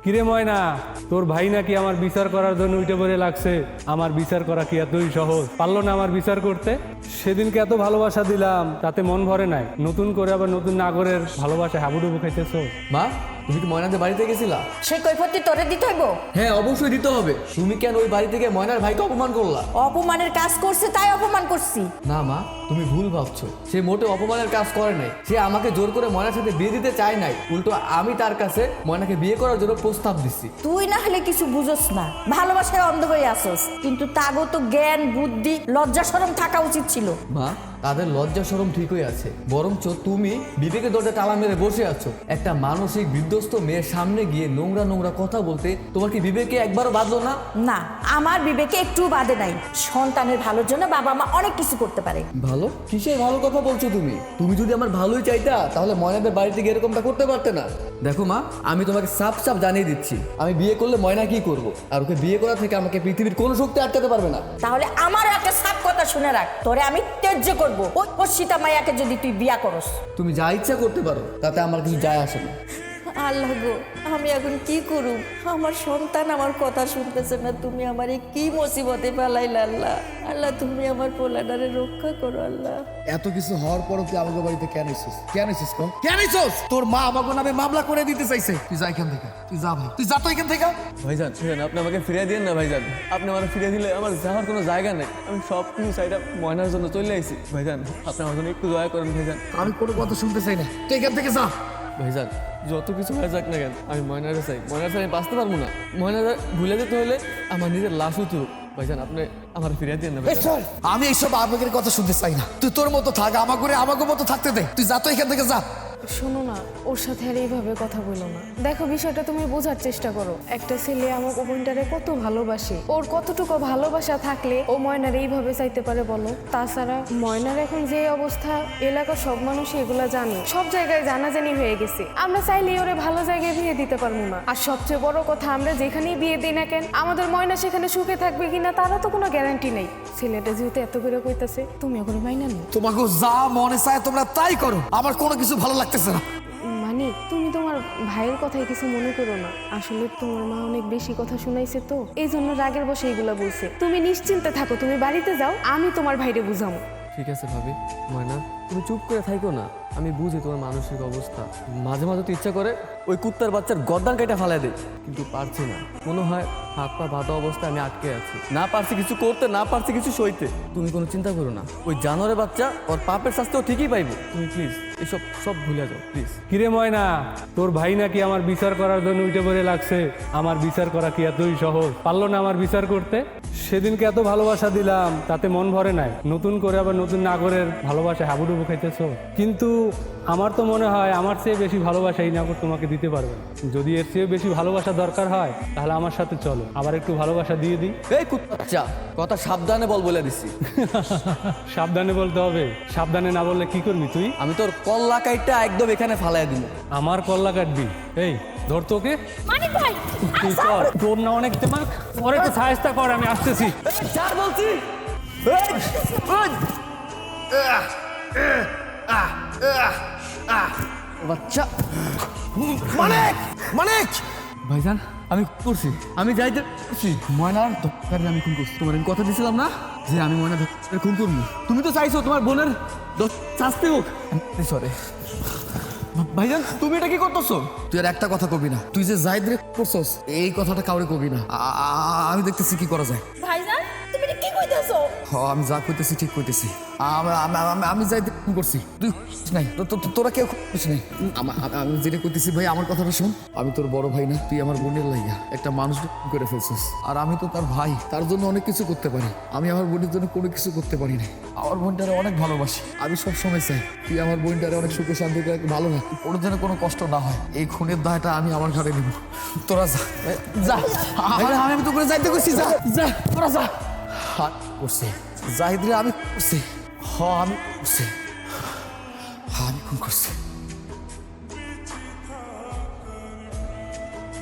কিরে ময়না, তোর ভাই নাকি আমার বিচার করার জন্য উঠে পড়ে লাগছে। আমার বিচার করা কি এতই সহজ? পারলো না আমার বিচার করতে? সেদিনকে এত ভালোবাসা দিলাম, তাতে মন ভরে নাই। নতুন করে আবার নতুন নাগরের ভালোবাসা হাবুডুবু খাইতেছো। মা, তুমি কি ময়নাদের বাড়িতে গেছিলা? সেই কৈফিয়ত তোরে দিতে হইব? হ্যাঁ, অবশ্যই দিতে হবে। তুমি কেন ওই বাড়ি থেকে ময়নার ভাইকে অপমান করলা? অপমানের কাজ করছে তাই অপমান করছি। না মা, তুমি ভুল ভাবছো। সে মোটে অপমানের কাজ করে নাই। সে আমাকে জোর করে ময়নার সাথে বিয়ে দিতে চায় নাই। উল্টো আমি তার কাছে ময়নাকে বিয়ে করার জন্য প্রস্তাব দিচ্ছি। তুই না হলে কিছু বুঝোস না, ভালোবাসায় অন্ধ হয়ে আসোস। কিন্তু তাগো তো জ্ঞান বুদ্ধি লজ্জা শরম থাকা উচিত ছিল। মা, তাদের লজ্জা শরম ঠিকই আছে, বরঞ্চ তুমি বিবেকের দরজা তালা মেরে বসে আছো। একটা মানসিক বিধ্বস্ত মেয়ের সামনে গিয়ে নোংরা নোংরা কথা বলতে তোমার কি বিবেকে একবারও বাঁধলো না? না, আমার বিবেকে একটু বাদে নাই। সন্তানের ভালোর জন্য বাবা মা অনেক কিছু করতে পারে। ভালো? কিসের ভালো কথা বলছো তুমি? তুমি যদি আমার ভালোই চাইতা তাহলে ময়নাদের বাড়িতে গিয়ে এরকমটা করতে পারতে না। দেখো মা, আমি তোমাকে সাফ সাফ জানিয়ে দিচ্ছি, আমি বিয়ে করলে ময়না কি করব, আর ওকে বিয়ে করা থেকে আমাকে পৃথিবীর কোনো শক্তি আটকাতে পারবে না। তাহলে আমার একটা সাপ কথা শুনে রাখ, তোরে আমি ত্যায্য করবো ওই অর্ষিতা মায়াকে যদি তুই বিয়া করস। তুমি যা ইচ্ছা করতে পারো, তাতে আমার কিছু যায় আসে না। আল্লাহ গো, আমি এখন কি করব? আমার সন্তান আমার কথা শুনতেছে না। তুমি আমারে কি মুসিবতে ফেলাইলা আল্লাহ। আল্লাহ, তুমি আমার পোলাডারে রক্ষা করো আল্লাহ। এত কিছু হওয়ার পরও তুই আমাকে বাড়িতে কেন এসেছিস? কেন এসেছিস? কেন এসেছিস? তোর মা আমাকে নামে মামলা করে দিতে চাইছে। তুই যা এখান থেকে, তুই যা ভাই, তুই যা তো এখান থেকে। ভাইজান, আপনি আমাকে ফিরিয়ে দিন না ভাইজান। আপনি আমাকে ফিরিয়ে দিলে আমার যাওয়ার কোনো জায়গা নেই। আমি সব কিছু সাইডে ময়নার জন্য চলে আইছি। ভাইজান, আপনি আমার জন্য একটু দয়া করেন ভাইজান। আমি কোনো কথা শুনতে চাই না, তুই এখান থেকে যা। ভাইজান, যত কিছু হয়ে যাক না কেন, আমি ময়নারে চাই। ময়নার চাই আমি বাঁচতে পারবো না। ময়নারে ভুলে যেতে হলে আমার নিজের লাশও তো। ভাইজান, আপনি আমার ফিরিয়ে দিন না ভাইজান। আমি এইসব আবেগের কথা শুনতে চাই না। তুই তোর মতো থাক, আমাকে মতো থাকতে দে। তুই যা তো এখান থেকে যা। শোনো না, ওর সাথে আর এইভাবে কথা বলো না। দেখো, বিষয়টা তুমি বোঝার চেষ্টা করো। একটা ছেলে আমার বোনটারে কত ভালোবাসে, ওর কতটুকু ভালোবাসা থাকলে ও ময়নার এইভাবে চাইতে পারে বলো? তাছাড়া ময়নার এখন যে অবস্থা, এলাকার সব মানুষই এগুলা জানে, সব জায়গায় জানাজানি হয়ে গেছে। আমরা চাইলে ওরে ভালো জায়গায় বিয়ে দিতে পারবো না। আর সবচেয়ে বড় কথা, আমরা যেখানেই বিয়ে দিই না কেন, আমাদের ময়না সেখানে সুখে থাকবে কিনা তারা তো কোনো গ্যারান্টি নেই। ছেলেটা যেহেতু এত করে কইতাছে, তুমি ওখানে মাইনা নি। তোমাকে যা মনে চায় তোমরা তাই করো, আমার কোনো কিছু ভালো লাগতেছে না। মানে তুমি তোমার ভাইয়ের কথাই কিছু মনে করো না। আসলে তোমার মা অনেক বেশি কথা শুনাইছে, তো এই জন্য রাগের বসে এগুলা বলছে। তুমি নিশ্চিন্তে থাকো, তুমি বাড়িতে যাও, আমি তোমার ভাইরে বুঝাবো। ঠিক আছে ভাবি। ময়না, তুমি চুপ করে থাইকো না। আমি বুঝি তোমার মানসিক অবস্থা। মাঝে মাঝে তো ইচ্ছা করে ওই কুত্তার বাচ্চার গর্দান কেটে ফালাই দেয়, কিন্তু পারছি না। মনে হয় হাত পা বাঁধা অবস্থায় আমি আটকে আছি। না পারছি কিছু করতে, না পারছি কিছু সইতে। তুমি কোনো চিন্তা করো না, ওই জানোয়ারের বাচ্চা ওর পাপের শাস্তিও ঠিকই পাইবো। তুমি প্লিজ এসব সব ভুলে যাও প্লিজ। কিরে ময়না, তোর ভাই নাকি আমার বিচার করার জন্য উঠে পড়ে লাগছে। আমার বিচার করা কি এতই সহজ? পারলো না আমার বিচার করতে? সেদিনকে এত ভালোবাসা দিলাম, তাতে মন ভরে নাই। নতুন করে আবার নতুন নাগরের ভালোবাসা হাবুডুবু খাইতেছো। কিন্তু আমার তো মনে হয় আমার চেয়ে বেশি ভালোবাসা এই নাগর তোমাকে দিতে পারবে না। যদি এর চেয়ে বেশি ভালোবাসা দরকার হয়, তাহলে আমার সাথে চলো, আবার একটু ভালোবাসা দিয়ে দিই। এই কুত্তা বাচ্চা, কথা সাবধানে বলে দিছি। সাবধানে বলতে হবে। সাবধানে না বললে কি করবি তুই? আমি তোর কল্লা কাইটা একদম এখানে ফালাই দিব। আমার কল্লা কাটবি? এই ধর তোকে। তুই কর, তোর না অনেক তেমাক, পরে তো সাহায্য কর, আমি আসতেছি। চার বলছি। বাচ্চা মানিক, মানিক! ভাইজান, আমি করছি, আমি যাইতে করছি। ময়নার দরকারে আমি খুন করছি। তোমার আমি কথা দিয়েছিলাম না যে আমি ময়নার দরকারে খুন করবো। তুমি তো চাইছো তোমার বোনের শাস্তি হোক। সরে ভাইজান, তুমি এটা কি করতেছো? তুই আর একটা কথা কবি না। তুই যে জাহিদ রে করছস, এই কথাটা কাউরে কবি না। আমি দেখতেছি কি করা যায়। ভাইজান, তুমি এটা কি কইতাছো? আমি যা কইতেছি ঠিক কইতেছি। আমি যাই করছি, তুই নাই, তোরা কেউ খুশিস নাই। আমি যেটা কইতেছি ভাই, আমার কথাটা শোন। আমি তোর বড় ভাই না, তুই আমার বোনের লাইগা একটা মানুষ করে ফেলছিস। আর আমি তো তার ভাই, তার জন্য অনেক কিছু করতে পারি। আমি আমার বোনের জন্য কোনো কিছু করতে পারি না। আমার বোনটারে অনেক ভালোবাসি। আমি সব সময় চাই তুই আমার বোনটারে অনেক সুখে শান্তিতে ভালো রাখ, ওর যেন কোনো কষ্ট না হয়। এই খুনের দায়টা আমি আমার ঘরে নিব। তোরা যা যা। আমি তো করে যাইতে কইছি, যা যা, তোরা যা। হাত করছে জাহিদ রে, আমি করছি। আমি করছি, আমি খুন করছি।